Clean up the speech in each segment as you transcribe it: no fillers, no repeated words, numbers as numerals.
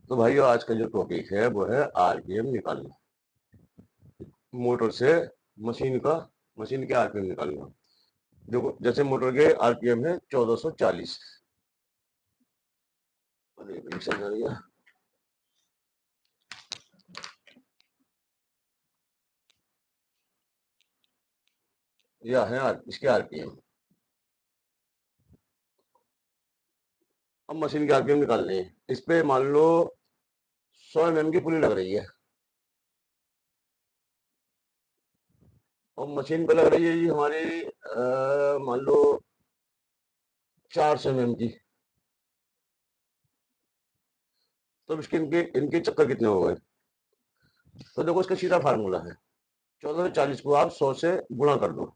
तो भाई आज का जो टॉपिक है वो है आरपीएम निकालना। मोटर से मशीन के आरपीएम निकालना। देखो जैसे मोटर के आरपीएम है 1440। अरे मिक्सर कर दिया। यह है इसके आरपीएम। अब मशीन के आरपीएम निकालने हैं। इस पे मान लो 100 mm की पुली लग रही है और मशीन पे लग रही है जी हमारी मान लो 400 mm की। तो इसके इनके इनके चक्कर कितने हो गए? तो देखो इसका सीधा फार्मूला है। 1440 को आप 100 से गुणा कर दो।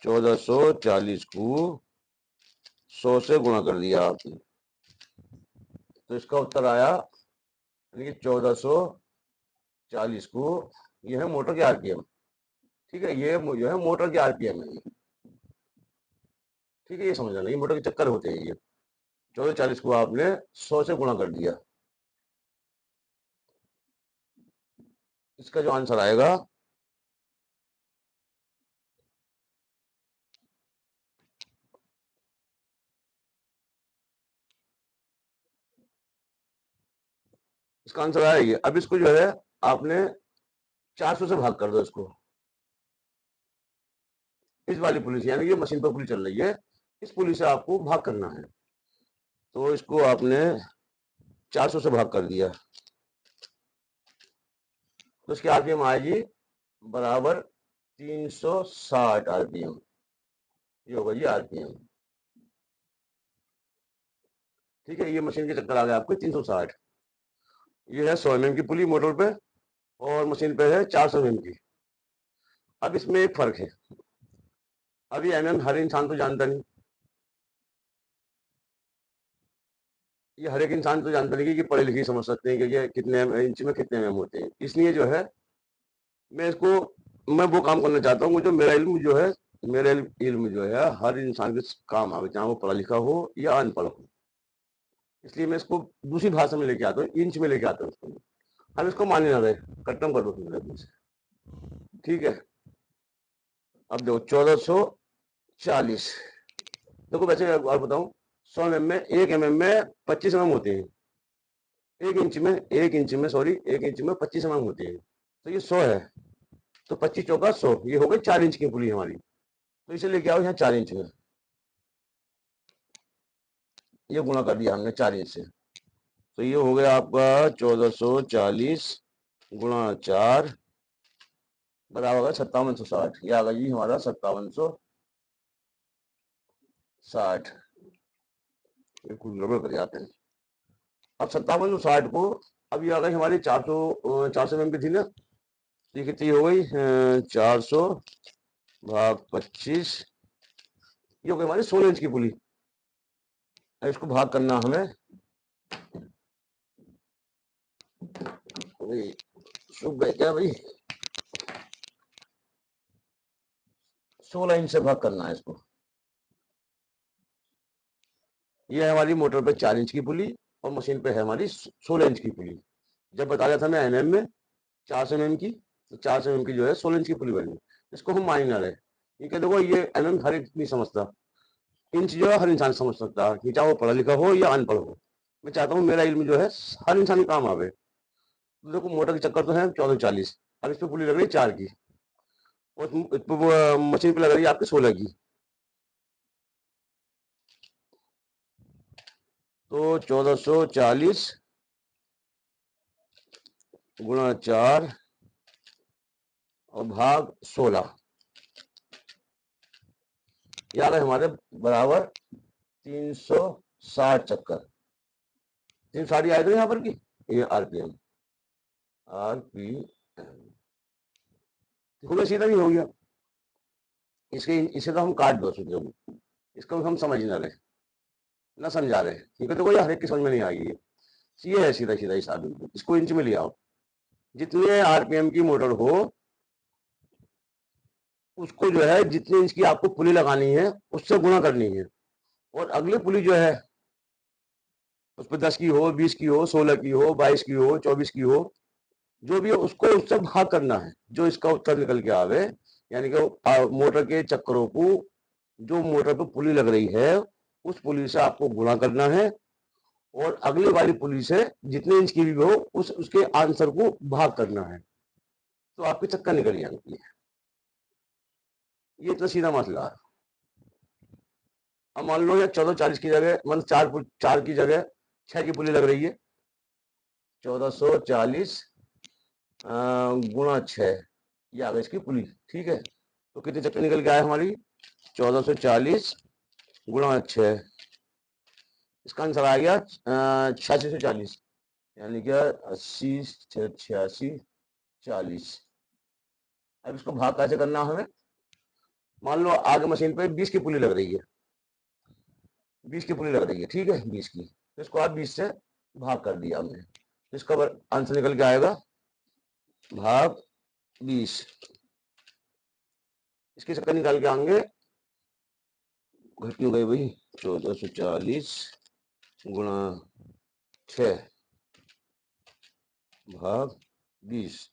1440 को 100 से गुणा कर दिया आपने तो इसका उत्तर आया यानी कि 1440 को। यह है मोटर के आरपीएम। ठीक है, ये जो है मोटर के आरपीएम है। ठीक है, ये समझ लेना, ये मोटर के चक्कर होते हैं ये। 1440 को आपने 100 से गुणा कर दिया। इसका जो आंसर आएगा इसका आंसर आएगा ये। अब इसको जो है आपने 400 से भाग कर दो इसको। इस वाली पुली से, यानी कि मशीन पर पुली चल रही है, इस पुली से आपको भाग करना है। तो इसको आपने 400 से भाग कर दिया तो इसकी आरपीएम आएगी बराबर 360 आरपीएम। ये होगा जी आरपीएम। ठीक है, ये मशीन के चक्कर आ गए आपके 360। ये है 100 mm की पुली मोटर पे और मशीन पे है 400 mm की। अब इसमें एक फर्क है। अभी हर इंसान तो जानता नहीं। ये हर एक इंसान तो जानता नहीं कि पढ़े लिखे समझ सकते हैं कि ये कितने इंच में कितने mm होते हैं। इसलिए जो है मैं वो काम करना चाहता हूँ जो मेरा इल्म जो है हर इंसान के काम आवे, चाहे वो पढ़ा लिखा हो या अनपढ़ हो। इसलिए मैं इसको दूसरी भाषा में लेके आता हूँ, इंच में लेके आता हूँ इसको। हम इसको माने ना रहे, खत्म कर दो। ठीक है, अब देखो 1440। देखो वैसे और बताऊं, 100 mm में 1 mm में 25 mm होते हैं। 1 इंच में 25 mm होते हैं। तो ये 100 है तो 25 चौका 100, ये हो गई 4 इंच की पुली हमारी। तो इसे लेके आओ यहाँ 4 इंच में। ये गुणा कर दिया हमने 4 इंच से। तो ये हो गया आपका 1440 गुणा 4 बराबर होगा 5760। ये आ गया जी हमारा 5760। बिल्कुल गड़बड़ कर जाते हैं। अब 5760 को, अब ये आ गई हमारी 400 mm की थी ना। ये कितनी हो गई? 400 भाग 25। ये हो गई हमारी 16 इंच की पुली। इसको भाग करना हमें, सूख गए क्या भाई? 16 इंच से भाग करना है इसको। ये है हमारी मोटर पे 4 इंच की पुली और मशीन पे है हमारी 16 इंच की पुली। जब बताया था मैं एमएम में 400 mm की, तो 400 mm की जो है 16 इंच की पुली बनी। इसको हम माइनर है, ये कह देखो ये एमएम हर एक नहीं समझता। इंच जो है हर इंसान समझ सकता है, कि चाहे वो पढ़ा लिखा हो या अनपढ़ हो। मैं चाहता हूँ मेरा इल्म जो है हर इंसान काम आवे। तो देखो मोटर के चक्कर तो है 1440। अब इस पे पुली लग रही है 4 की और मशीन पे लग रही है आपकी 16 की। तो 1440 गुणा 4 और भाग 16, यार हमारे बराबर 360 चक्कर। 360 आए थे यहाँ पर की। ये आरपीएम, आरपीएम सीधा नहीं हो गया। इसे तो हम काट दो सूत्रों। इसको हम समझ ना रहे, ना समझा रहे, क्योंकि तो कोई हर एक की समझ में नहीं आएगी। ये है सीधा सीधा हिसाब। इसको इंच में ले आओ। जितने आरपीएम की मोटर हो उसको जो है जितने इंच की आपको पुली लगानी है उससे गुणा करनी है। और अगली पुली जो है उस पर 10 की हो, 20 की हो, 16 की हो, 22 की हो, 24 की हो, जो भी हो उसको उससे भाग करना है। जो इसका उत्तर निकल के आवे, यानी कि मोटर के चक्करों को, जो मोटर पे पुली लग रही है उस पुली से आपको गुणा करना है, और अगली वाली पुली से जितने इंच की भी हो उसके आंसर को भाग करना है, तो आपके चक्कर निकल जाएंगे। ये इतना सीधा मसला है। अब मान लो या 1440 की जगह, मतलब चार की जगह 6 की पुली लग रही है। 1440 गुणा 6, ये आ गई इसकी पुली। ठीक है, तो कितने चक्कर निकल के आए हमारी? 1440 गुणा 6, इसका आंसर आ गया 8640, यानी क्या 80, 86, 40। अब इसको भाग कैसे करना है हमें? मान लो आगे मशीन पे 20 की पुली लग रही है, 20 की पुली लग रही है, ठीक है, 20 की, तो इसको आप 20 से भाग कर दिया हमने, तो इसका आंसर निकल के आएगा भाग 20। इसके चक्कर निकाल के आएंगे, घट क्यों गई भाई? 1440 गुणा 6 भाग 20,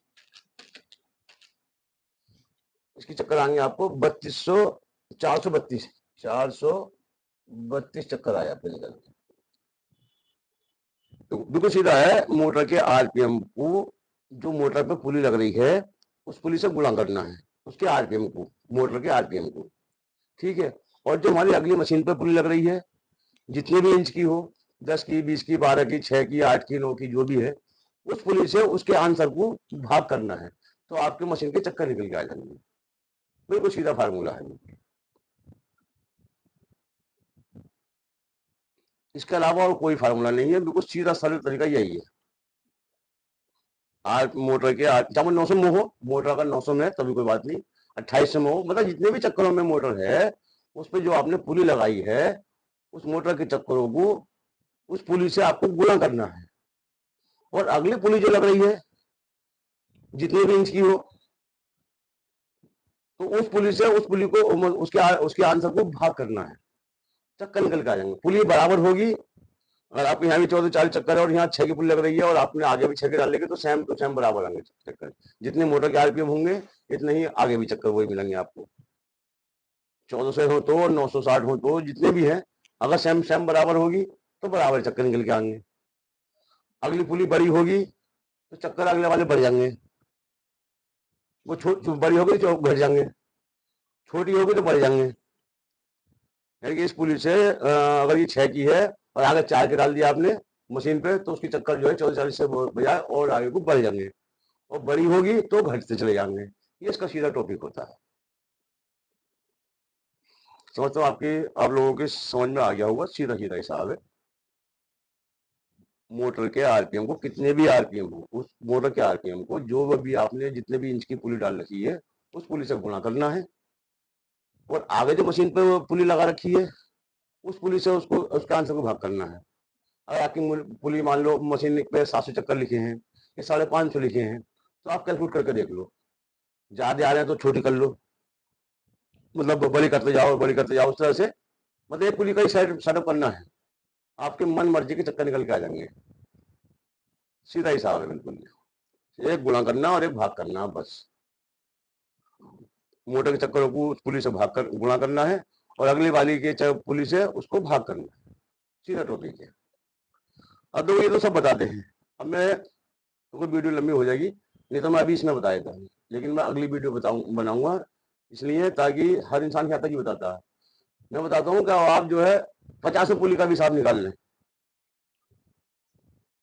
इसके चक्कर आएंगे आपको 3200, 432, 432 चक्कर आया आपके निकल के। तो बिल्कुल सीधा है, मोटर के आरपीएम को, जो मोटर पे पुली लग रही है उस पुली से गुणा करना है, उसके आरपीएम को, मोटर के आरपीएम को। ठीक है, और जो हमारी अगली मशीन पे पुली लग रही है, जितने भी इंच की हो, 10 की, 20 की, 12 की, 6 की, 8 की, 9 की, जो भी है, उस पुली से उसके आंसर को भाग करना है, तो आपके मशीन के चक्कर निकल के आ जाएंगे। बिल्कुल सीधा फार्मूला है। इसके अलावा और कोई फार्मूला नहीं है, बिल्कुल सीधा सरल तरीका यही है। आर मोटर के चाहे 900 में हो, मोटर अगर 900 में है तभी कोई बात नहीं, 2800 में हो, मतलब जितने भी चक्करों में मोटर है उस पर जो आपने पुली लगाई है उस मोटर के चक्करों को उस पुली से आपको गुणा करना है, और अगली पुली जो लग रही है जितने भी इंच की हो, तो उस पुली से उस पुली को उसके आंसर को भाग करना है, चक्कर निकल के आ जाएंगे। पुली बराबर होगी, अगर आपके यहाँ भी 1440 चक्कर है और यहाँ 6 की पुली लग रही है और आपने आगे भी 6 के डाल लेंगे तो सेम टू सेम बराबर आएंगे चक्कर। जितने मोटर के आरपीएम होंगे इतने ही आगे भी चक्कर वही मिलेंगे आपको। 1400 हो तो और 960 हो तो, जितने भी हैं, अगर सेम सेम बराबर होगी तो बराबर चक्कर निकल के आएंगे। अगली पुली बड़ी होगी तो चक्कर अगले वाले बढ़ जाएंगे, वो बड़ी होगी तो घट जाएंगे, छोटी होगी तो बढ़ जाएंगे। यानी कि इस पुली से अगर ये 6 की है और आगे 4 के डाल दिया आपने मशीन पे, तो उसकी चक्कर जो है 1440 से बजाय और आगे को बढ़ जाएंगे, और बड़ी होगी तो घटते चले जाएंगे। ये इसका सीधा टॉपिक होता है। समझता हूँ आपके, आप लोगों के समझ में आ गया होगा, सीधा सीधा हिसाब है। मोटर के आरपीएम को, कितने भी आरपीएम हो, उस मोटर के आरपीएम को जो भी आपने जितने भी इंच की पुली डाल रखी है उस पुली से गुणा करना है, और आगे जो मशीन पे वो पुली लगा रखी है उस पुली से उसको उसके आंसर को भाग करना है। अगर आपकी पुली मान लो मशीन पे 700 चक्कर लिखे हैं या 550 लिखे हैं, तो आप कैलकुलेट करके देख लो, ज्यादा आ रहे हैं तो छोटी कर लो, मतलब बड़ी करते जाओ बड़ी करते जाओ, उस तरह से, मतलब एक पुली का ही सेटअप करना है, आपके मन मर्जी के चक्कर निकल के आ जाएंगे। सीधा हिसाब है बिल्कुल, एक गुणा करना और एक भाग करना, बस। मोटर के चक्करों को पुली से भाग कर गुणा करना है, और अगली वाली के पुली से उसको भाग करना है, सीधा टॉपिक है। अब तो ये तो सब बताते हैं, अब मैं, तो वीडियो लंबी हो जाएगी, नहीं तो मैं अभी इसमें बताया था, लेकिन मैं अगली वीडियो बनाऊंगा, इसलिए ताकि हर इंसान यहाँ तक ही बताता है। मैं बताता हूँ कि आप जो है 50 पुली का भी हिसाब निकाल लें,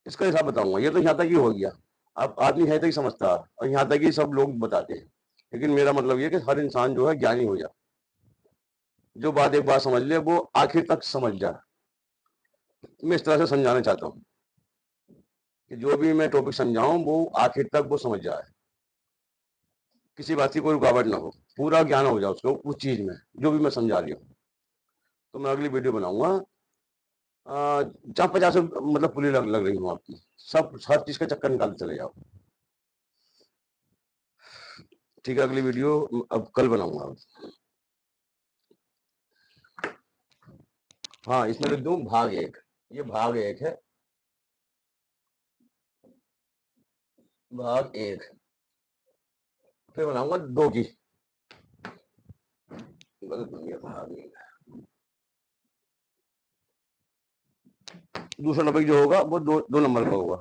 इसका हिसाब बताऊंगा। ये तो यहाँ तक ही हो गया, अब आदमी यहाँ तक ही समझता है और यहाँ तक ही सब लोग बताते हैं, लेकिन मेरा मतलब ये कि हर इंसान जो है ज्ञानी हो जाए, जो बात एक बार समझ ले वो आखिर तक समझ जाए। मैं इस तरह से समझाना चाहता हूँ कि जो भी मैं टॉपिक समझाऊं वो आखिर तक वो समझ जाए, किसी बात की कोई रुकावट ना हो, पूरा ज्ञान हो जाए उसको उस चीज में जो भी मैं समझा रही हूँ। तो मैं अगली वीडियो बनाऊंगा जहाँ 50 मतलब पुली लग रही हूँ आपकी, सब हर चीज का चक्कर निकालते चले जाओ। ठीक है, अगली वीडियो अब कल बनाऊंगा। हाँ, इसमें लिख दूं भाग 1, ये भाग 1 है। भाग 1, फिर बनाऊंगा 2 की, गलत बन गया, भाग 1। दूसरा टॉपिक जो होगा वो 2 नंबर का होगा।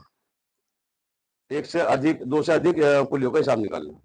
1 से अधिक, 2 से अधिक पुलियों का हिसाब निकालना।